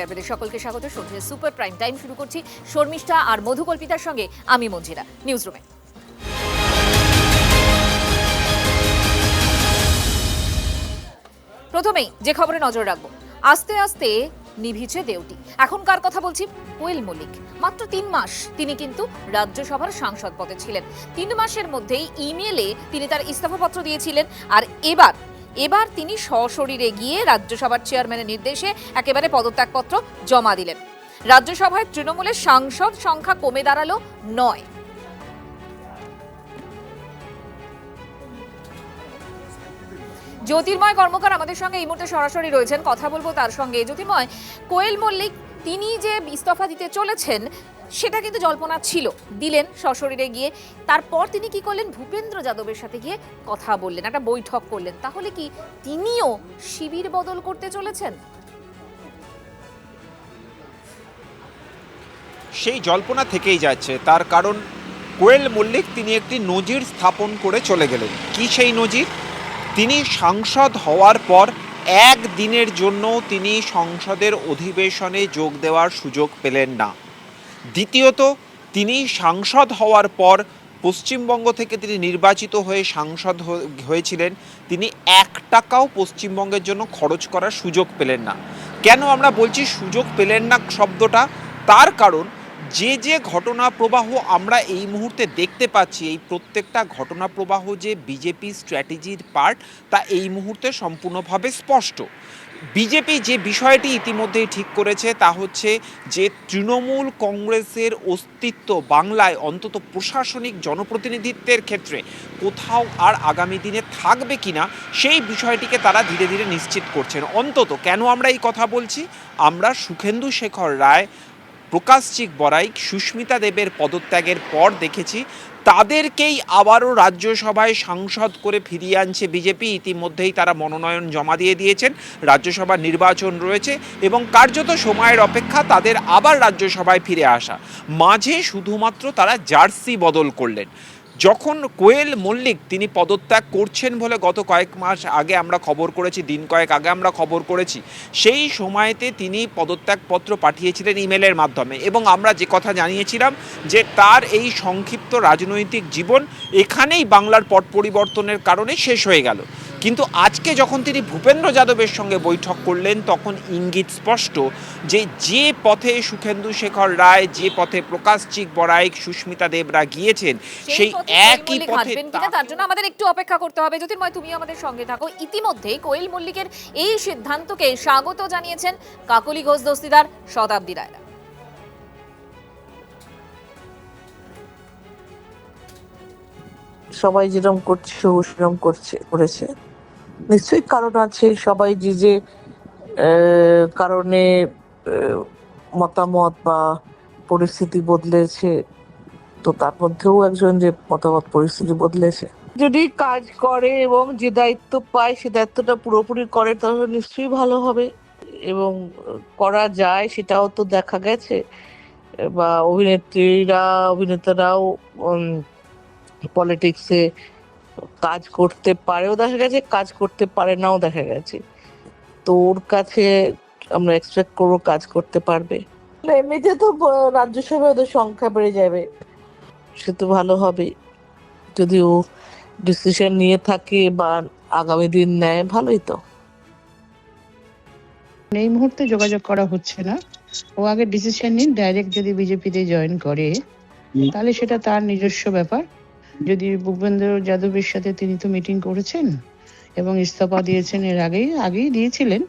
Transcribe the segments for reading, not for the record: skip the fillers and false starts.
আপনাদের সকলকে স্বাগত। সন্ধ্যে সুপার প্রাইম টাইম শুরু করছি শর্মিষ্ঠা আর মধুকল্পিতার সঙ্গে আমি মঞ্জিরা নিউজ রুমে। প্রথমেই যে খবরে নজর রাখবো, আস্তে আস্তে নিভিছে দেউটি। এখনকার কথা বলছি কোয়েল মল্লিক। মাত্র 3 মাস তিনি কিন্তু রাজ্যসভার সাংসদ পদে ছিলেন। 3 মাসের মধ্যেই ইমেলে তিনি তার ইস্তফাপত্র দিয়েছিলেন। আর এবার তিনি সশরীরে গিয়ে রাজ্যসভার চেয়ারম্যানের নির্দেশে একেবারে পদত্যাগপত্র জমা দিলেন। রাজ্যসভায় তৃণমূলের সাংসদ সংখ্যা কমে দাঁড়ালো 9। জ্যোতির্ময় কর্মকার আমাদের সঙ্গে এই মুহূর্তে সরাসরি রয়েছেন, কথা বলবো তার সঙ্গে। জ্যোতির্ময়, কোয়েল মল্লিক তিনি যে ইস্তফা দিতে চলেছেন সেটা কিন্তু জল্পনা ছিল, দিলেন সশরীরে গিয়ে। তারপর তিনি কি করলেন, ভূপেন্দ্র যাদবের সাথে গিয়ে কথা বললেন, একটা বৈঠক করলেন। তাহলে কি তিনিও শিবির বদল করতে চলেছেন? সেই জল্পনা থেকেই যাচ্ছে, তার কারণ কোয়েল মল্লিক তিনি একটি নজির স্থাপন করে চলে গেলেন। কি সেই নজির? তিনি সাংসদ হওয়ার পর একদিনের জন্য তিনি সংসদের অধিবেশনে যোগ দেওয়ার সুযোগ পেলেন না। দ্বিতীয়ত, তিনি সাংসদ হওয়ার পর পশ্চিমবঙ্গ থেকে তিনি নির্বাচিত হয়ে সাংসদ হয়েছিলেন, তিনি 1 টাকাও পশ্চিমবঙ্গের জন্য খরচ করার সুযোগ পেলেন না। কেন আমরা বলছি সুযোগ পেলেন না শব্দটা? তার কারণ যে ঘটনা প্রবাহ আমরা এই মুহূর্তে দেখতে পাচ্ছি, এই প্রত্যেকটা ঘটনা প্রবাহ যে বিজেপি স্ট্র্যাটেজির পার্ট তা এই মুহূর্তে সম্পূর্ণভাবে স্পষ্ট। বিজেপি যে বিষয়টি ইতিমধ্যেই ঠিক করেছে তা হচ্ছে যে তৃণমূল কংগ্রেসের অস্তিত্ব বাংলায় অন্তত প্রশাসনিক জনপ্রতিনিধিত্বের ক্ষেত্রে কোথাও আর আগামী দিনে থাকবে কিনা সেই বিষয়টিকে তারা ধীরে ধীরে নিশ্চিত করছেন। অন্তত কেন আমরা এই কথা বলছি, আমরা সুখেন্দু শেখর রায়, প্রকাশচিক বড়াইক, সুস্মিতা দেবের পদত্যাগের পর দেখেছি তাদেরকেই আবারও রাজ্যসভায় সাংসদ করে ফিরিয়ে আনছে বিজেপি। ইতিমধ্যেই তারা মনোনয়ন জমা দিয়ে দিয়েছেন, রাজ্যসভার নির্বাচন রয়েছে এবং কার্যত সময়ের অপেক্ষা তাদের আবার রাজ্যসভায় ফিরে আসা। মাঝে শুধুমাত্র তারা জার্সি বদল করলেন। যখন কোয়েল মল্লিক তিনি পদত্যাগ করছেন বলে গত কয়েক মাস আগে আমরা খবর করেছি, দিন কয়েক আগে আমরা খবর করেছি, সেই সময়তে তিনি পদত্যাগপত্র পাঠিয়েছিলেন ইমেলের মাধ্যমে এবং আমরা যে কথা জানিয়েছিলাম যে তার এই সংক্ষিপ্ত রাজনৈতিক জীবন এখানেই বাংলার পট পরিবর্তনের কারণে শেষ হয়ে গেল। কিন্তু আজকে যখন তিনি ভূপেন্দ্র যাদবের সঙ্গে বৈঠক করলেন তখন ইঙ্গিত স্পষ্ট যে পথে সুখেন্দু শেখর রায়, যে পথে প্রকাশচিক বড়াইক, সুস্মিতা দেবরা গিয়েছেন সেই একই পথে। তার জন্য আমাদের একটু অপেক্ষা করতে হবে। জ্যোতির্ময়, তুমি আমাদের সঙ্গে থাকো। ইতিমধ্যে কোয়েল মল্লিকের এই সিদ্ধান্তকে স্বাগত জানিয়েছেন কাকলি ঘোষ দস্তিদার, শতাব্দী রায়রা। সবাই যেরকম করছে সেরকম করেছে, নিশ্চয়ই কারণ আছে। সবাই যে কারণে মতামত বা পরিস্থিতি বদলেছে, তো তার মধ্যেও একজন যে মতামত পরিস্থিতি বদলেছে, যদি কাজ করে এবং যে দায়িত্ব পায় সে দায়িত্বটা পুরোপুরি করে তাহলে নিশ্চয়ই ভালো হবে এবং করা যায় সেটাও তো দেখা গেছে। বা অভিনেতারাও পলিটিক্সে কাজ করতে পারেও দেখা গেছে, কাজ করতে পারে নাও দেখা গেছে। তো ওর কাছে আমরা এক্সপেক্ট করবো কাজ করতে পারবে। এমনিতে তো রাজ্যসভায় ওদের সংখ্যা বেড়ে যাবে, সে তো ভালো হবে। যদি ও ডিসিশন নিয়ে থাকে বা আগামী দিন নেয়, ভালোই তো। এই মুহূর্তে যোগাযোগ করা হচ্ছে না। ও আগে ডিসিশন নিন, ডাইরেক্ট যদি বিজেপিতে জয়েন করে তাহলে সেটা তার নিজস্ব ব্যাপার। যদি ভূপেন্দ্র যাদবের সাথে তিনি তো মিটিং করেছেন এবং ইস্তফা দিয়েছেন, এর আগেই দিয়েছিলেন।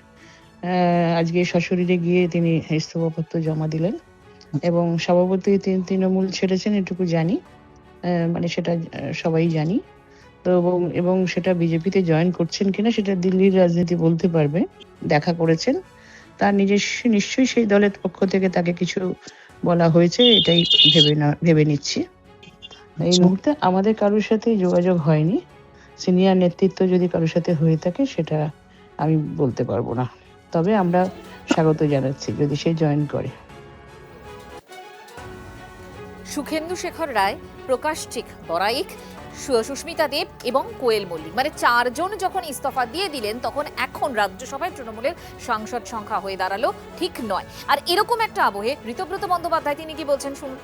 আজকে সশরীরে গিয়ে তিনি ইস্তফাপত্র জমা দিলেন এবং সভাপতি তিনি তৃণমূল ছেড়েছেন, এটুকু জানি, মানে সেটা সবাই জানি তো। এবং সেটা বিজেপিতে জয়েন করছেন কিনা সেটা দিল্লির রাজনীতি বলতে পারবে। দেখা করেছেন, তার নিশ্চয়ই সেই দলের পক্ষ থেকে তাকে কিছু বলা হয়েছে, এটাই ভেবে নিচ্ছি। এই মুহূর্তে আমাদের কারোর সাথে যোগাযোগ হয়নি। সিনিয়র নেতৃত্ব যদি কারোর সাথে হয়ে থাকে সেটা আমি বলতে পারবো না, তবে আমরা স্বাগত জানাচ্ছি যদি সে জয়েন করে। সুখেন্দু শেখর রায়, প্রকাশ ঠিক বড়াইক, সুস্মিতা দেব এবং কোয়েল মল্লিক, মানে 4 জন যখন ইস্তফা দিয়ে দিলেন তখন এখন রাজ্যসভায় তৃণমূলের সাংসদ সংখ্যা হয়ে দাঁড়ালো ঠিক নয়। আর এরকম একটা আবহে ঋতব্রত বন্দ্যোপাধ্যায় তিনি কি বলছেন শুনুন।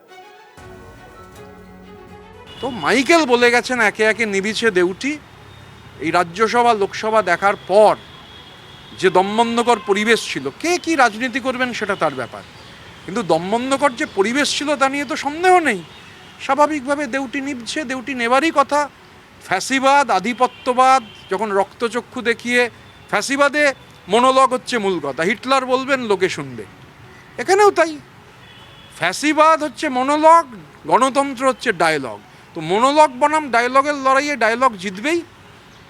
তো মাইকেল বলে গেছেন একে একে নিবিছে দেউটি। এই রাজ্যসভা লোকসভা দেখার পর যে দমবন্ধকর পরিবেশ ছিল, কে কি রাজনীতি করবেন সেটা তার ব্যাপার, কিন্তু দমবন্ধকর যে পরিবেশ ছিল তা নিয়ে তো সন্দেহ নেই। স্বাভাবিকভাবে দেউটি নিভছে, দেউটি নেবারই কথা। ফ্যাসিবাদ, আধিপত্যবাদ যখন রক্তচক্ষু দেখিয়ে, ফ্যাসিবাদে মনোলগ হচ্ছে মূল কথা, হিটলার বলবেন লোকে শুনবে, এখানেও তাই। ফ্যাসিবাদ হচ্ছে মনোলগ, গণতন্ত্র হচ্ছে ডায়লগ। তো মনোলগ বনাম ডায়লগের লড়াইয়ে ডায়লগ জিতবেই,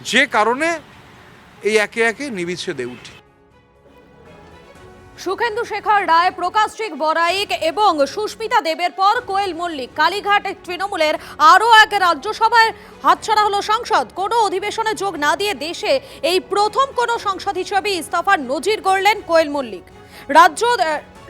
যে কারণে এই একে একে নিবিছে দেউটি। সুখেন্দু শেখর রায়, প্রকাশ ঠিক বড়াইক এবং সুস্মিতা দেবের পর কোয়েল মল্লিক। কালীঘাট তৃণমূলের আরও এক রাজ্যসভায় হাতছাড়া হলো সাংসদ। কোনো অধিবেশনে যোগ না দিয়ে দেশে এই প্রথম কোনো সাংসদ হিসেবে ইস্তফার নজির গড়লেন কোয়েল মল্লিক।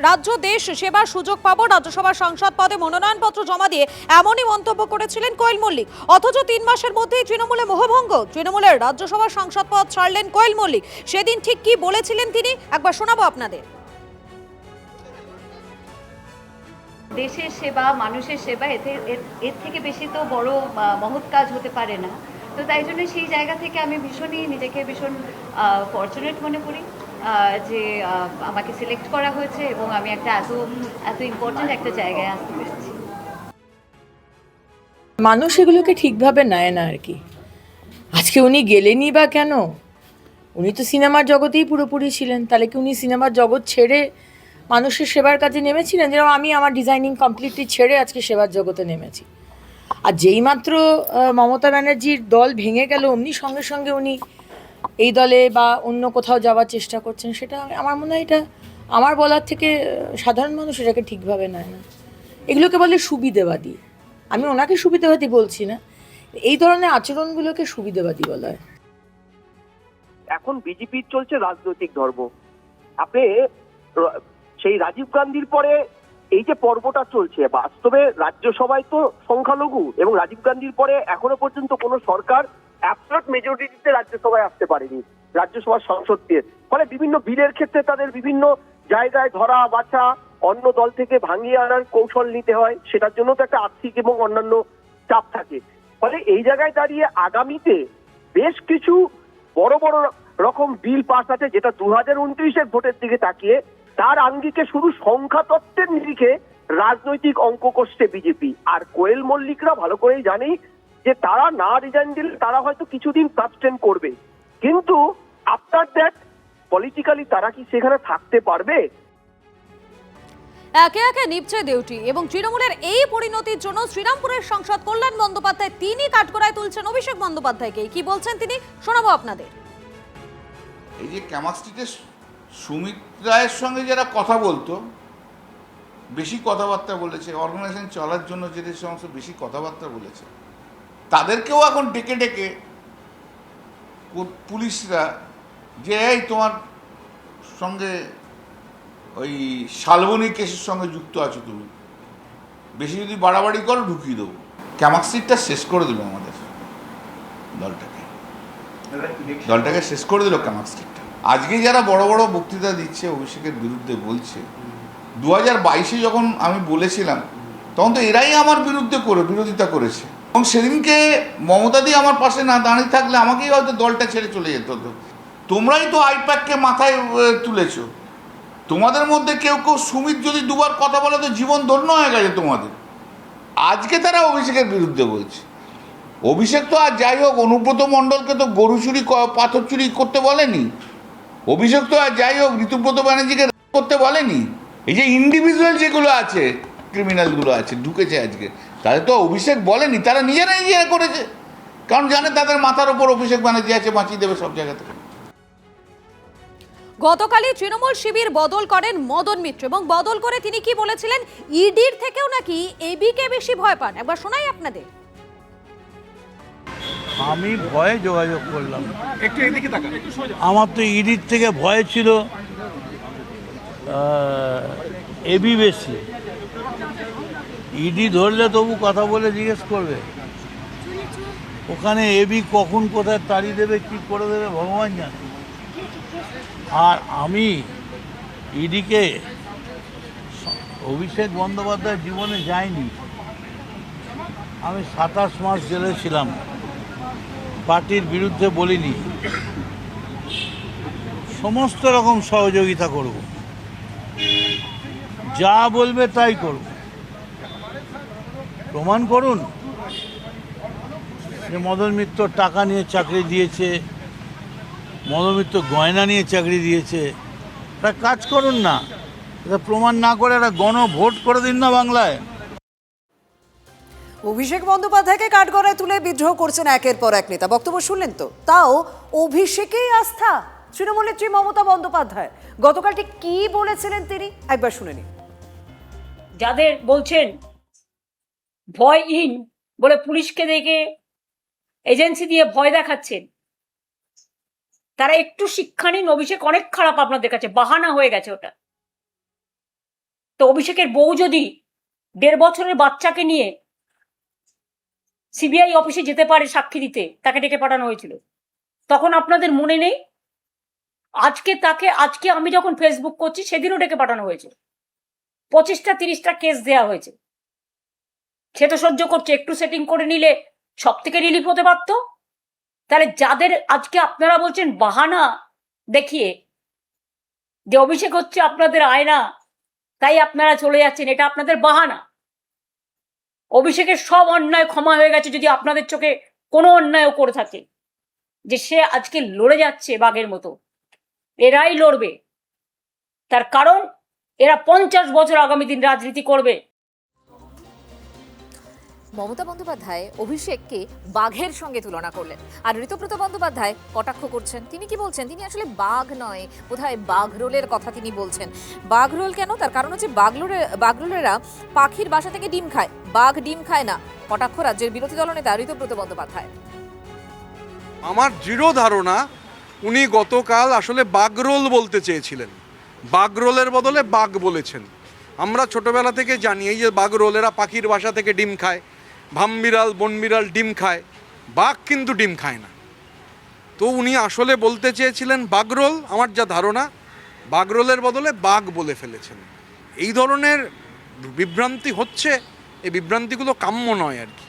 রাজ্য দেশ সেবার সুযোগ পাবো, রাজ্যসভার সাংসদ পদে মনোনয়নপত্র জমা দিয়ে এমনই মন্তব্য করেছিলেন কোয়েল মল্লিক। অথচ 3 মাসের মধ্যেই তৃণমূলে মোহভঙ্গ, তৃণমূলের রাজ্যসভার সাংসদ পদ ছাড়লেন কোয়েল মল্লিক। সেদিন ঠিক কি বলেছিলেন তিনি একবার শোনাবো আপনাদের। দেশের সেবা, মানুষের সেবা, এর থেকে বেশি তো বড় মহৎ কাজ হতে পারে না। তো তাই জন্য সেই জায়গা থেকে আমি নিজেকে ভীষণ ফরচুনেট মনে করি যে আমাকে সিলেক্ট করা হয়েছে এবং আমি একটা এত ইম্পর্টেন্ট একটা জায়গায় আসতে পেরেছি। মানুষ এগুলোকে ঠিকভাবে নেয় না আর কি। আজকে উনি গেলেনই বা কেন? উনি তো সিনেমার জগতেই পুরোপুরি ছিলেন, তাহলে কি উনি সিনেমার জগৎ ছেড়ে মানুষের সেবার কাজে নেমেছিলেন? যেরকম আমি আমার ডিজাইনিং কমপ্লিটলি ছেড়ে আজকে সেবার জগতে নেমেছি। আর যেইমাত্র মমতা ব্যানার্জির দল ভেঙে গেল অমনি সঙ্গে সঙ্গে উনি এই দলে বা অন্য কোথাও যাওয়ার চেষ্টা করছেন, সেটা আমার মনে হয় এটা আমার বলার থেকে সাধারণ মানুষ এটাকে ঠিকভাবে নেয় না। এগুলোকে বলে সুবিধেবাদী। আমি ওনাকে সুবিধেবাদী বলছি না, এই ধরনের আচরণগুলোকে সুবিধেবাদী বলা হয়। এখন বিজেপির চলছে রাজনৈতিক ধর্ম। আপনি সেই রাজীব গান্ধীর পরে এই যে পর্বটা চলছে, বাস্তবে রাজ্যসভায় তো সংখ্যালঘু, এবং রাজীব গান্ধীর পরে এখনো পর্যন্ত কোনো সরকার অ্যাবসলিউট মেজরিটিতে রাজ্যসভায় আসতে পারেনি, রাজ্যসভার সংসদদের। ফলে বিভিন্ন বিলের ক্ষেত্রে তাদের বিভিন্ন জায়গায় ধরা বাছা, অন্য দল থেকে ভাঙিয়ে আনার কৌশল নিতে হয়, সেটার জন্য তো একটা আর্থিক এবং অন্যান্য চাপ থাকে। ফলে এই জায়গায় দাঁড়িয়ে আগামীতে বেশ কিছু বড় বড় রকম বিল পাস আছে, যেটা 2029-এর ভোটের দিকে তাকিয়ে তার আঙ্গিকে শুধু সংখ্যা তত্ত্বের নিরিখে রাজনৈতিক অঙ্ক কষছে বিজেপি। আর কোয়েল মল্লিকরা ভালো করেই জানি যে তারা না রিজাইন দিলে তারা হয়তো কিছুদিন সাস্টেন করবে, কিন্তু আফটার দ্যাট পলিটিক্যালি তারা কি সেখানে থাকতে পারবে? একে একে নিভছে দেউটি এবং তৃণমূলের এই পরিণতির জন্য শ্রীরামপুরের সাংসদ কল্যাণ বন্দ্যোপাধ্যায় তিনি কাঠগড়ায় তুলছেন অভিষেক বন্দ্যোপাধ্যায়কে। কি বলছেন তিনি শোনাবো আপনাদের। এই যে ক্যামাক স্ট্রিটে সুমিত রায়ের সঙ্গে যারা কথা বলতো, বেশি কথাবার্তা বলেছে, অর্গানাইজেশন চলার জন্য যে সমস্ত বেশি কথাবার্তা বলেছে, তাদেরকেও এখন ডেকে ডেকে পুলিশরা যে এই তোমার সঙ্গে ওই শালবনী কেসের সঙ্গে যুক্ত আছো, তুমি বেশি যদি বাড়াবাড়ি করো ঢুকিয়ে দেবো। ক্যামাক স্ট্রিটটা শেষ করে দিল আমাদের দলটাকে শেষ করে দিল ক্যামাক স্ট্রিটটা। আজকে যারা বড় বড় বক্তৃতা দিচ্ছে অভিষেকের বিরুদ্ধে বলছে, 2022-এ যখন আমি বলেছিলাম তখন তো এরাই আমার বিরোধিতা করেছে, এবং সেদিনকে মমতাদি আমার পাশে না দাঁড়িয়ে থাকলে আমাকেই হয়তো দলটা ছেড়ে চলে যেতে হতো। তোমরাই তো আইপ্যাককে মাথায় তুলেছ। তোমাদের মধ্যে কেউ কেউ সুমিত যদি 2বার কথা বলে তো জীবন ধন্য হয়ে গেছে তোমাদের। আজকে তারা অভিষেকের বিরুদ্ধে বলছে। অভিষেক তো আর যাই হোক অনুব্রত মণ্ডলকে তো গরু চুরি পাথর চুরি করতে বলেনি। অভিষেক তো আর যাই হোক ঋতুব্রত ব্যানার্জিকে করতে বলেনি। এই যে ইন্ডিভিজুয়াল যেগুলো আছে, ক্রিমিনালগুলো আছে ঢুকেছে আজকে, তাদের তো অভিষেক বলেনি, তারা নিজেরা করেছে, কারণ জানে তাদের মাথার ওপর অভিষেক ব্যানার্জি আছে, বাঁচিয়ে দেবে সব জায়গা থেকে। গতকালই তৃণমূল শিবির বদল করেন মদন মিত্র এবং বদল করে তিনি কি বলেছিলেন, ইডির থেকেও নাকি এবিকে বেশি ভয় পান। একবার শোনাই আপনাদের। আমি ভয়ে যোগাযোগ করলাম, আমার তো ইডির থেকে ভয় ছিল এবি বেশি। ইডি ধরলে তবু কথা বলে জিজ্ঞেস করবে, ওখানে এবি কখন কোথায় তাড়ি দেবে, কি করে দেবে ভগবান জানে। আর আমি ইডিকে, অভিষেক বন্দ্যোপাধ্যায় জীবনে যায়নি। আমি 27 মাস জেলে ছিলাম, পার্টির বিরুদ্ধে বলিনি, সমস্ত রকম সহযোগিতা করব, যা বলবে তাই করব। প্রমাণ করুন যে মদন মিত্র টাকা নিয়ে চাকরি দিয়েছে, মদন মিত্র গয়না নিয়ে চাকরি দিয়েছে, তা কাজ করুন না, এটা প্রমাণ না করে একটা গণভোট করে দিন না বাংলায়। অভিষেক বন্দ্যোপাধ্যায়কে কাঠগড়ায় তুলে বিদ্রোহ করছেন একের পর এক নেতা। বক্তব্য শুনলেন তো, তাও অভিষেকেই আস্থা তৃণমূল নেত্রী মমতা বন্দ্যোপাধ্যায় গতকাল ঠিক কি বলেছিলেন তিনি একবার শুনে নিন। যাদের বলছেন ভয়হীন বলে পুলিশকে দেখে এজেন্সি দিয়ে ভয় দেখাচ্ছেন, তারা একটু শিক্ষা নিন। অভিষেক অনেক খারাপ আপনাদের কাছে, বাহানা হয়ে গেছে ওটা। তো অভিষেকের বউ যদি 1.5 বছরের বাচ্চাকে নিয়ে সিবিআই অফিসে যেতে পারে সাক্ষী দিতে, তাকে ডেকে পাঠানো হয়েছিল, তখন আপনাদের মনে নেই? আজকে আমি যখন ফেসবুক করছি সেদিনও ডেকে পাঠানো হয়েছে, 25টা 30টা কেস দেওয়া হয়েছে। সে তো সহ্য করছে, একটু সেটিং করে নিলে সব থেকে রিলিফ হতে পারত। তাহলে যাদের আজকে আপনারা বলছেন বাহানা দেখিয়ে যে অভিষেক হচ্ছে আপনাদের আয়না, তাই আপনারা চলে যাচ্ছেন, এটা আপনাদের বাহানা। অভিষেকের সব অন্যায় ক্ষমা হয়ে গেছে যদি আপনাদের চোখে কোনো অন্যায়ও করে থাকে। যে সে আজকে লড়ে যাচ্ছে বাঘের মতো, এরাই লড়বে, তার কারণ এরা 50 বছর আগামী দিন রাজনীতি করবে। মমতা বন্দ্যোপাধ্যায় অভিষেককে বাঘের সঙ্গে তুলনা করলেন, আর ঋতব্রত বন্দ্যোপাধ্যায় কটাক্ষ করছেন। তিনি কি বলছেন? তিনি আসলে বাঘ নয়, বোধহয় বাঘরোলের কথা তিনি বলছেন। বাঘরোল কেন? তার কারণ হচ্ছে বাঘরোলেরা পাখির বাসা থেকে ডিম খায়, বাঘ ডিম খায় না। কটাক্ষ রাজ্যের বিরোধী দলনেতা ঋতব্রত বন্দ্যোপাধ্যায়। আমার দৃঢ় ধারণা উনি গতকাল আসলে বাঘরোল বলতে চেয়েছিলেন, বাঘরোলের বদলে বাঘ বলেছেন। আমরা ছোটবেলা থেকে জানি এই যে বাঘরোলেরা পাখির বাসা থেকে ডিম খায়, ভামবিড়াল বনবিড়াল ডিম খায়, বাঘ কিন্তু ডিম খায় না। তো উনি আসলে বলতে চেয়েছিলেন বাঘরোল। আমার যা ধারণা বাঘরোলের বদলে বাঘ বলে ফেলেছেন। এই ধরনের বিভ্রান্তি হচ্ছে, এই বিভ্রান্তিগুলো কাম্য নয় আর কি।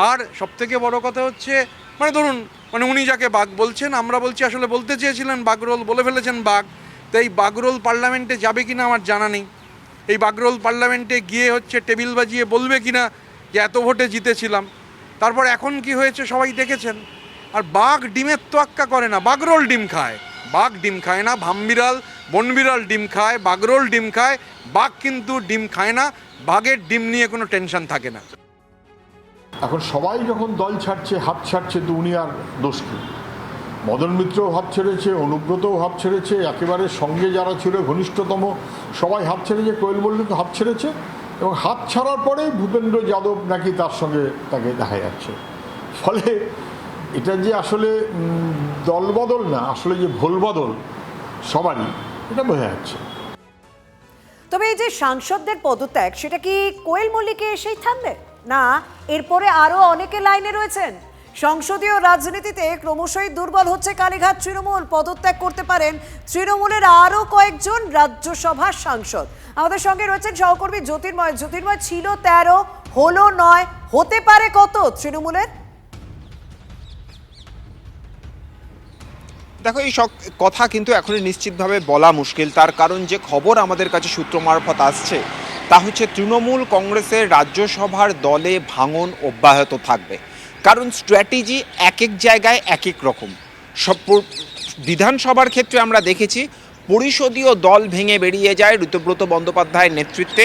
আর সবথেকে বড় কথা হচ্ছে ধরুন উনি যাকে বাঘ বলছেন, আমরা বলছি আসলে বলতে চেয়েছিলেন বাঘরোল, বলে ফেলেছেন বাঘ। তো এই বাঘরোল পার্লামেন্টে যাবে কিনা আমার জানা নেই। এই বাঘরোল পার্লামেন্টে গিয়ে টেবিল বাজিয়ে বলবে কিনা যে এত ভোটে জিতেছিলাম। তারপর এখন কি হয়েছে সবাই দেখেছেন। আর বাঘ ডিমের তোয়াক্কা করে না, বাঘরোল ডিম খায়। বাঘ ডিম খায় না, ভামবিড়াল বনবিড়াল ডিম খায়, বাঘরোল ডিম খায়, বাঘ কিন্তু ডিম খায় না। বাঘের ডিম নিয়ে কোনো টেনশন থাকে না। এখন সবাই যখন দল ছাড়ছে, হাত ছাড়ছে, তো উনি আর দোষ কি? মদন মিত্রও হাত ছেড়েছে, অনুব্রতও হাত ছেড়েছে, একেবারে সঙ্গে যারা ছিল ঘনিষ্ঠতম সবাই হাত ছেড়েছে, কোয়েল মল্লিক হাত ছেড়েছে। এবং হাত ছাড়ার পরে ভূপেন্দ্র যাদব নাকি তার সঙ্গে তাকে দেখা যাচ্ছে। ফলে এটা যে আসলে দলবদল না, আসলে যে ভোলবদল সবারই, এটা বোঝা যাচ্ছে। তবে এই যে সাংসদদের পদত্যাগ, সেটা কি কোয়েল মল্লিকে এসেই থামবে, না এরপরে আরো অনেকে লাইনে রয়েছেন? সংসদীয় রাজনীতিতে ক্রমশই দুর্বল হচ্ছে কালীঘাট তৃণমূল। পদত্যাগ করতে পারেন তৃণমূলের আরো কয়েকজন রাজ্যসভার সাংসদ। আমাদের সঙ্গে রয়েছেন সহকর্মী জ্যোতির্ময়। জ্যোতির্ময়, ছিল 13, হলো 9, হতে পারে কত তৃণমূলের? দেখো, এই সব কথা কিন্তু এখনই নিশ্চিতভাবে বলা মুশকিল। তার কারণ যে খবর আমাদের কাছে সূত্র মারফত আসছে তা হচ্ছে তৃণমূল কংগ্রেসের রাজ্যসভার দলে ভাঙন অব্যাহত থাকবে। কারণ স্ট্র্যাটেজি এক এক জায়গায় এক এক রকম। সব বিধানসভার ক্ষেত্রে আমরা দেখেছি পরিষদীয় দল ভেঙে বেরিয়ে যায় ঋতব্রত বন্দ্যোপাধ্যায়ের নেতৃত্বে।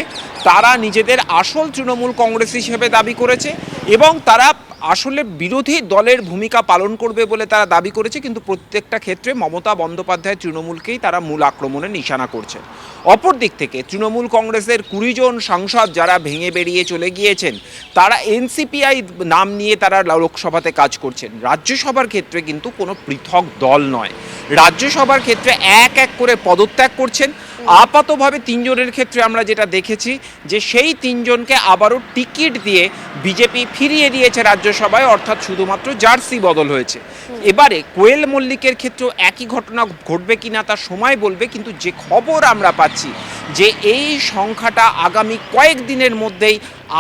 তারা নিজেদের আসল তৃণমূল কংগ্রেস হিসেবে দাবি করেছে এবং তারা আসলে বিরোধী দলের ভূমিকা পালন করবে বলে তারা দাবি করেছে, কিন্তু প্রত্যেকটা ক্ষেত্রে মমতা বন্দ্যোপাধ্যায় তৃণমূলকেই তারা মূল আক্রমণের নিশানা করছে। অপর দিক থেকে তৃণমূল কংগ্রেসের 20 জন সাংসদ যারা ভেঙে বেরিয়ে চলে গিয়েছেন, তারা এনসিপিআই নাম নিয়ে তারা লোকসভাতে কাজ করছেন। রাজ্যসভার ক্ষেত্রে কিন্তু কোনো পৃথক দল নয়, রাজ্যসভার ক্ষেত্রে এক এক করে পদত্যাগ করছেন। আপাতভাবে 3 জনের ক্ষেত্রে আমরা যেটা দেখেছি যে সেই 3 জনকে আবারও টিকিট দিয়ে বিজেপি ফিরিয়ে দিয়েছে রাজ্যসভায়, অর্থাৎ শুধুমাত্র জার্সি বদল হয়েছে। এবারে কোয়েল মল্লিকের ক্ষেত্রেও একই ঘটনা ঘটবে কিনা তা সময় বলবে, কিন্তু যে খবর আমরা পাচ্ছি যে এই সংখ্যাটা আগামী কয়েকদিনের মধ্যেই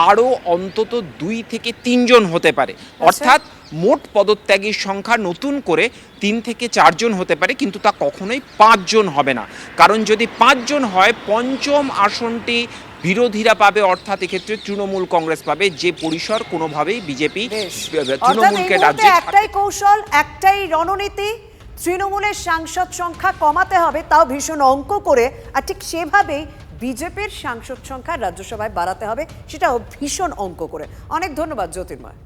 আরও অন্তত 2 থেকে 3 জন হতে পারে, অর্থাৎ মোট পদত্যাগীর সংখ্যা নতুন করে 3 থেকে 4 জন হতে পারে, কিন্তু তা কখনোই 5 জন হবে না। কারণ যদি 5 জন হয়, পঞ্চম আসনটি বিরোধীরা পাবে, অর্থাৎ এক্ষেত্রে তৃণমূল কংগ্রেস পাবে, যে পরিসর কোনোভাবেই বিজেপি তৃণমূলকে রাজ্যে একটাই কৌশল, একটাই রণনীতি, তৃণমূলের সাংসদ সংখ্যা কমাতে হবে, তাও ভীষণ অঙ্ক করে, আর ঠিক সেভাবেই বিজেপির সাংসদ সংখ্যা রাজ্যসভায় বাড়াতে হবে, সেটাও ভীষণ অঙ্ক করে। অনেক ধন্যবাদ জ্যোতির্ময়।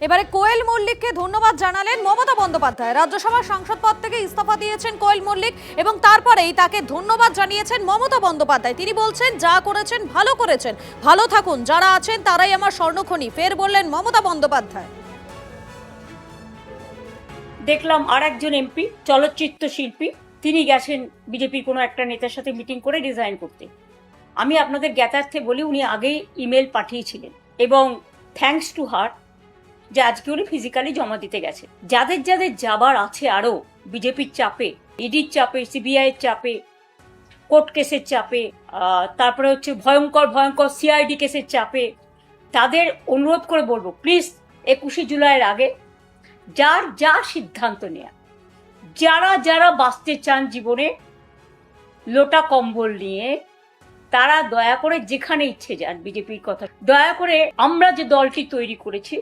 এবারে কোয়েল মল্লিককে ধন্যবাদ জানালেন মমতা বন্দ্যোপাধ্যায়। রাজ্যসভার সাংসদ পদ থেকে ইস্তফা দিয়েছেন কোয়েল মল্লিক এবং তারপরেই তাকে ধন্যবাদ জানিয়েছেন মমতা বন্দ্যোপাধ্যায়। তিনি বলছেন, যা করেছেন ভালো করেছেন, ভালো থাকুন, যারা আছেন তারাই আমার স্বর্ণখনি, ফের বললেন মমতা বন্দ্যোপাধ্যায়। দেখলাম আর একজন এমপি, চলচ্চিত্র শিল্পী, তিনি গেছেন বিজেপির কোনো একটা নেতার সাথে মিটিং করে রিজাইন করতে। আমি আপনাদের জ্ঞাতার্থে বলি, উনি আগেই ইমেল পাঠিয়েছিলেন এবং থ্যাঙ্কস টু হার যে আজকে উনি ফিজিক্যালি জমা দিতে গেছে। যাদের যাদের যাবার আছে আরও বিজেপির চাপে, ইডির চাপে, সিবিআইয়ের চাপে, কোর্ট কেসের চাপে, তারপরে হচ্ছে ভয়ঙ্কর সিআইডি কেসের চাপে, তাদের অনুরোধ করে বলবো, প্লিজ 21শে জুলাইয়ের আগে যার যা সিদ্ধান্ত নেয়া, যারা যারা বাঁচতে চান জীবনে লোটা কম্বল নিয়ে, তারা দয়া করে যেখানে ইচ্ছে যান। বিজেপির কথা দয়া করে, আমরা যে দলটি তৈরি করেছি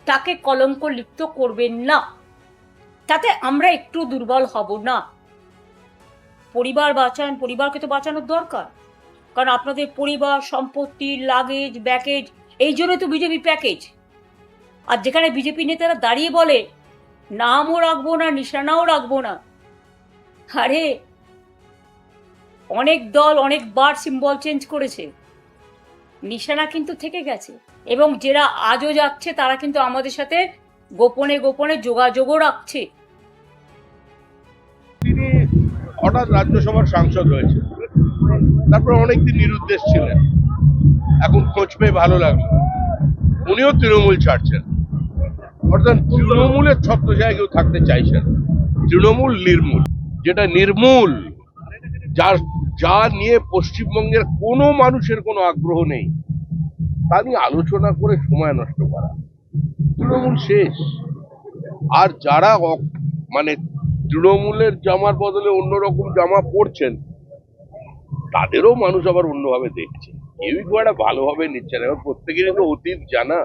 তাকে কলঙ্ক লিপ্ত করবেন না, তাতে আমরা একটু দুর্বল হব না। পরিবার বাঁচান, পরিবারকে তো বাঁচানোর দরকার, কারণ আপনাদের পরিবার, সম্পত্তি, লাগেজ, ব্যাগেজ, এই জন্য তো বিজেপি প্যাকেজ। আর যেখানে বিজেপি নেতারা দাঁড়িয়ে বলে নামও রাখবো না, নিশানাও রাখবো না, আরে অনেক দল অনেকবার সিম্বল চেঞ্জ করেছে, নিশানা কিন্তু থেকে গেছে। এবং যারা আজও যাচ্ছে তারা কিন্তু আমাদের সাথে গোপনে গোপনে যোগাযোগও রাখছে। তিনি হঠাৎ রাজ্যসভার সাংসদ হয়েছে, তারপর অনেকদিন নিরুদ্দেশ ছিলেন, এখন খোঁজ পেয়ে ভালো লাগলো উনিও তৃণমূল ছাড়ছেন। অর্থাৎ তৃণমূলের ছত্রছায়ায় কেউ থাকতে চাইছেন। তৃণমূল নির্মূল, যেটা নির্মূল, যা নিয়ে পশ্চিমবঙ্গের কোনো মানুষের কোনো আগ্রহ নেই, তা নিয়ে আলোচনা করে সময় নষ্ট করা, তৃণমূল শেষ। আর যারা মানে তৃণমূলের জামার বদলে অন্যরকম জামা পরছেন, তাদেরও মানুষ আবার অন্যভাবে দেখছে, কেউই খুব একটা ভালোভাবে নিচ্ছে না। এবার প্রত্যেকেরই তো অতীত জানা।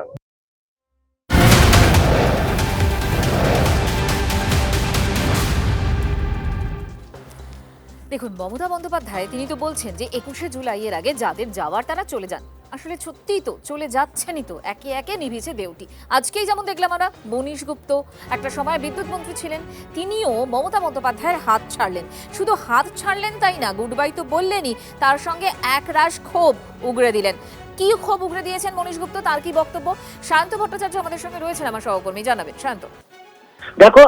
দেখুন, মমতা বন্দ্যোপাধ্যায় তিনি তো বলছেন যে 21শে জুলাইয়ের আগে যাদের যাওয়ার তারা চলে যান। আসলে সত্যিই তো চলে যাচ্ছেনই তো, একে একে নিভিছে দেউটি। আজকেই যেমন দেখলাম আমরা, মনীশ গুপ্ত একটা সময় বিদ্যুৎ মন্ত্রী ছিলেন, তিনিও মমতা বন্দ্যোপাধ্যায়ের হাত ছাড়লেন। শুধু হাত ছাড়লেন তাই না, গুড বাই তো বললেনই, তার সঙ্গে এক রাশ ক্ষোভ উগড়ে দিলেন। কি ক্ষোভ উগড়ে দিয়েছেন মনীশ গুপ্ত, তার কি বক্তব্য? সায়ন্ত ভট্টাচার্য আমাদের সঙ্গে রয়েছেন, আমার সহকর্মী, জানাবেন সায়ন্ত। দেখো,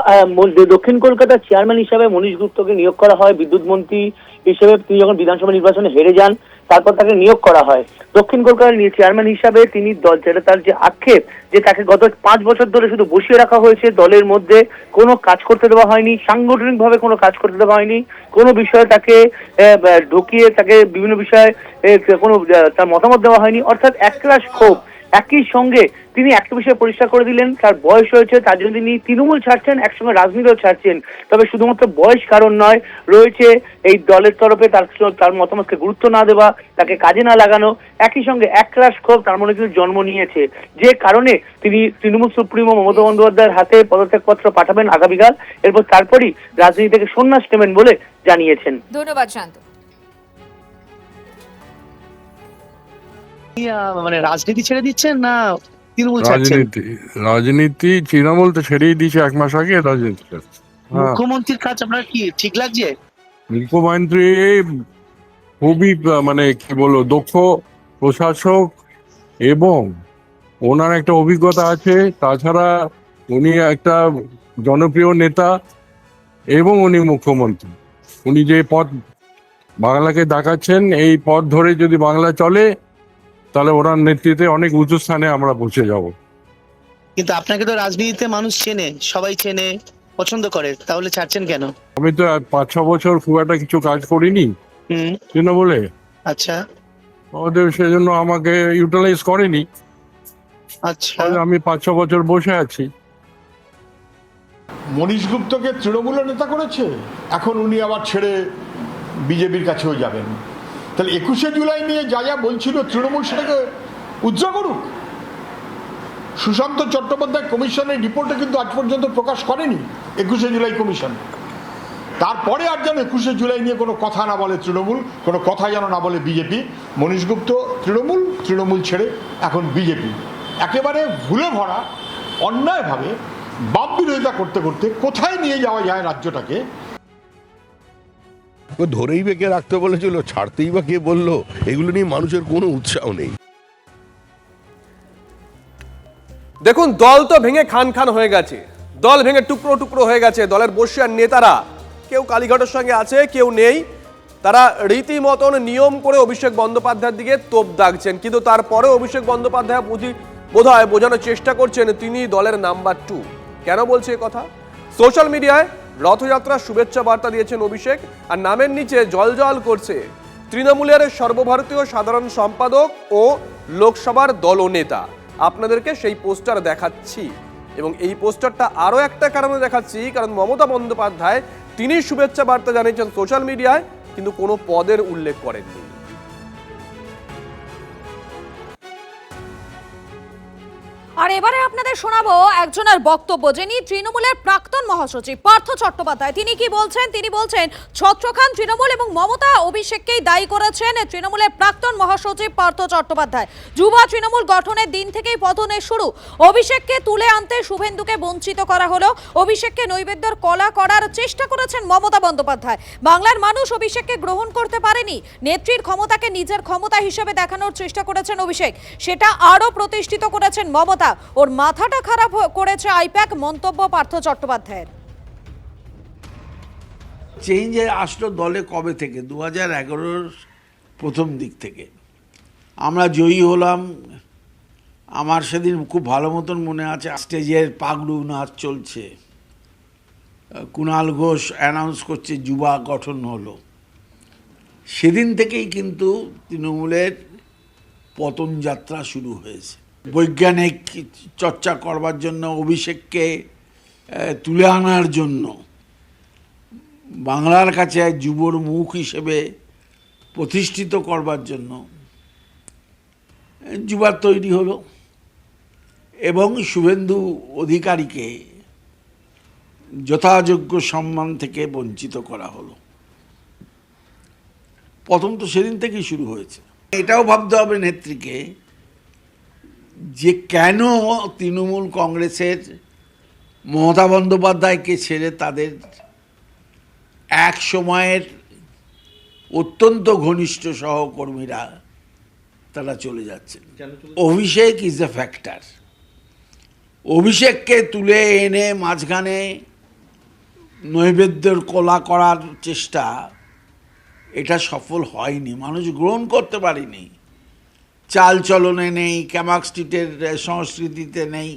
দক্ষিণ কলকাতার চেয়ারম্যান হিসাবে মনীশ গুপ্তকে নিয়োগ করা হয় বিদ্যুৎ মন্ত্রী হিসেবে। তিনি যখন বিধানসভা নির্বাচনে হেরে যান, তারপর তাকে নিয়োগ করা হয় দক্ষিণ কলকাতার চেয়ারম্যান হিসাবে। তিনি যেটা তার যে আক্ষেপ, যে তাকে গত 5 বছর ধরে শুধু বসিয়ে রাখা হয়েছে, দলের মধ্যে কোনো কাজ করতে দেওয়া হয়নি, সাংগঠনিকভাবে কোনো কাজ করতে দেওয়া হয়নি, কোনো বিষয়ে তাকে ঢুকিয়ে তাকে বিভিন্ন বিষয়ে কোনো তার মতামত দেওয়া হয়নি, অর্থাৎ একরাশ ক্ষোভ। একই সঙ্গে তিনি একটা বিষয়ে পরিষ্কার করে দিলেন, তার বয়স হয়েছে, তার জন্য তিনি তৃণমূল ছাড়ছেন, একসঙ্গে রাজনীতিও ছাড়ছেন। তবে শুধুমাত্র বয়স কারণ নয়, রয়েছে এই দলের তরফে তার মতামতকে গুরুত্ব না দেওয়া, তাকে কাজে না লাগানো। একই সঙ্গে একরাশ ক্ষোভ তার মনে কিন্তু জন্ম নিয়েছে, যে কারণে তিনি তৃণমূল সুপ্রিমো মমতা বন্দ্যোপাধ্যায়ের হাতে পদত্যাগপত্র পাঠাবেন আগামীকাল। এরপর তারপরই রাজনীতি থেকে সন্ন্যাস নেবেন বলে জানিয়েছেন। ধন্যবাদ শান্ত। মানে রাজনীতি ছেড়ে দিচ্ছেন না তৃণমূল ছাড়ছেন? রাজনীতি তৃণমূল তো ছেড়েই দিয়েছে 1 মাস আগে, রাজনীতি ছাড়ছে। মুখ্যমন্ত্রীর কাজ আপনার কি ঠিক লাগছে? মুখ্যমন্ত্রী খুবই মানে কি বলবো দক্ষ প্রশাসক এবং ওনার একটা অভিজ্ঞতা আছে। তাছাড়া উনি একটা জনপ্রিয় নেতা এবং উনি মুখ্যমন্ত্রী। উনি যে পথ বাংলাকে দেখাচ্ছেন, এই পথ ধরে যদি বাংলা চলে তাহলে ওনার নেতৃত্বে অনেক উঁচু স্থানে আমরা পৌঁছে যাব। কিন্তু আপনাকে তো রাজনীতিতে মানুষ চেনে, সবাই চেনে, পছন্দ করে, তাহলে ছাড়ছেন কেন? আমি তো 5-6 বছর খুব একটা কিছু কাজ করিনি তৃণমূলে। আচ্ছা ওদের সেজন্য আমাকে ইউটিলাইজ করেনি। আচ্ছা, আমি 5-6 বছর বসে আছি। মনীশ গুপ্তকে তৃণমূলের নেতা করেছে, এখন উনি আবার ছেড়ে বিজেপির কাছেও যাবেন। তাহলে 21শে জুলাই নিয়ে যা যা বলছিল তৃণমূল সেটাকে উজ্জ্বল করুক। সুশান্ত চট্টোপাধ্যায় কমিশনের রিপোর্টে কিন্তু আজ পর্যন্ত প্রকাশ করেনি 21শে জুলাই কমিশন। তারপরে আর যেন 21শে জুলাই নিয়ে কোনো কথা না বলে তৃণমূল, কোনো কথা যেন না বলে বিজেপি। মনীশ গুপ্ত তৃণমূল ছেড়ে এখন বিজেপি। একেবারে ভুলে ভরা অন্যায়ভাবে বাপ বিরোধিতা করতে করতে কোথায় নিয়ে যাওয়া যায় রাজ্যটাকে। ধরেই বা কে রাখতে বলেছিল, ছাড়তেই বা কে বললো, এগুলো নিয়ে মানুষের কোনো উৎসাহ নেই। দেখুন, দল তো ভেঙে খান খান হয়ে গেছে, দল ভেঙে টুকরো টুকরো হয়ে গেছে। দলের বর্ষিয়ার নেতারা কেউ কালীঘাটের সঙ্গে আছে, কেউ নেই। তারা রীতিমতন নিয়ম করে অভিষেক বন্দ্যোপাধ্যায়ের দিকে তোপ দাগছেন, কিন্তু তারপরে অভিষেক বন্দ্যোপাধ্যায় বোধহয় বোঝানোর চেষ্টা করছেন তিনি দলের নাম্বার 2। কেন বলছে এ কথা? সোশ্যাল মিডিয়ায় রথযাত্রার শুভেচ্ছা বার্তা দিয়েছেন অভিষেক, আর নামের নিচে জল করছে তৃণমূলের সর্বভারতীয় সাধারণ সম্পাদক ও লোকসভার দলনেতা। আপনাদেরকে সেই পোস্টার দেখাচ্ছি, এবং এই পোস্টারটা আরও একটা কারণে দেখাচ্ছি, কারণ মমতা বন্দ্যোপাধ্যায় তিনি শুভেচ্ছা বার্তা জানিয়েছেন সোশ্যাল মিডিয়ায়, কিন্তু কোনো পদের উল্লেখ করেননি। আর এবারে আপনাদের শোনাবো একজনের বক্তব্য, যিনি তৃণমূলের প্রাক্তন মহাসচিব পার্থ চট্টোপাধ্যায়। তিনি কি বলছেন? তিনি বলছেন ছত্রখান তৃণমূল এবং মমতা অভিষেককেই দায়ী করেছেন তৃণমূলের প্রাক্তন মহাসচিব পার্থ চট্টোপাধ্যায়। যুবা তৃণমূল গঠনের দিন থেকেই পতনের শুরু। অভিষেককে তুলে আনতে শুভেন্দুকে বঞ্চিত করা হলো। অভিষেককে নৈবেদ্যর কলা করার চেষ্টা করেছেন মমতা বন্দ্যোপাধ্যায়। বাংলার মানুষ অভিষেককে গ্রহণ করতে পারেনি। নেত্রীর ক্ষমতাকে নিজের ক্ষমতা হিসেবে দেখানোর চেষ্টা করেছেন অভিষেক, সেটা আরও প্রতিষ্ঠিত করেছেন মমতা। ওর মাথাটা খারাপ করেছে আইপ্যাক, মন্তব্য পার্থ চট্টোপাধ্যায়ের। চেঞ্জ আসলো দলে কবে থেকে? 2011-র প্রথম দিক থেকে আমরা জয়ী হলাম। আমার সেদিন খুব ভালো মতন মনে আছে, স্টেজের পাগড়ু নাচ চলছে, কুণাল ঘোষ অ্যানাউন্স করছে যুবা গঠন হলো। সেদিন থেকেই কিন্তু তৃণমূলের পতন যাত্রা শুরু হয়েছে। বৈজ্ঞানিক চর্চা করবার জন্য, অভিষেককে তুলে আনার জন্য, বাংলার কাছে যুবর মুখ হিসেবে প্রতিষ্ঠিত করবার জন্য যুবার তৈরি হলো, এবং শুভেন্দু অধিকারীকে যথাযোগ্য সম্মান থেকে বঞ্চিত করা হলো। প্রথম তো সেদিন থেকেই শুরু হয়েছে। এটাও ভাবতে হবে নেত্রীকে যে কেন তৃণমূল কংগ্রেসের মমতা বন্দ্যোপাধ্যায়কে ছেড়ে তাদের এক সময়ের অত্যন্ত ঘনিষ্ঠ সহকর্মীরা তারা চলে যাচ্ছেন। অভিষেক ইজ এ ফ্যাক্টর। অভিষেককে তুলে এনে মাঝখানে নৈবেদ্যের কলা করার চেষ্টা, এটা সফল হয়নি, মানুষ গ্রহণ করতে পারেনি। চাল চলনে নেই, ক্যামাক স্ট্রিটের সংস্কৃতিতে নেই,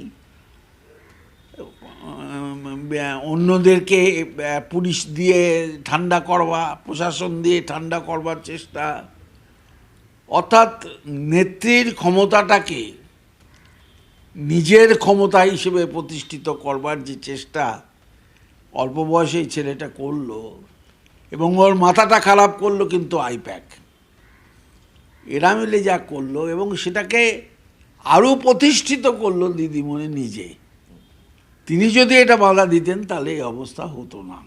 অন্যদেরকে পুলিশ দিয়ে ঠান্ডা করবা, প্রশাসন দিয়ে ঠান্ডা করবার চেষ্টা, অর্থাৎ নেত্রীর ক্ষমতাটাকে নিজের ক্ষমতা হিসেবে প্রতিষ্ঠিত করবার যে চেষ্টা অল্প বয়সে এই ছেলেটা করলো, এবং ওর মাথাটা খারাপ করলো কিন্তু আইপ্যাক, এরা মিলে যা করলো, এবং সেটাকে আরও প্রতিষ্ঠিত করলো দিদিমণি নিজে। তিনি যদি এটা বাধা দিতেন তাহলে এই অবস্থা হতো না।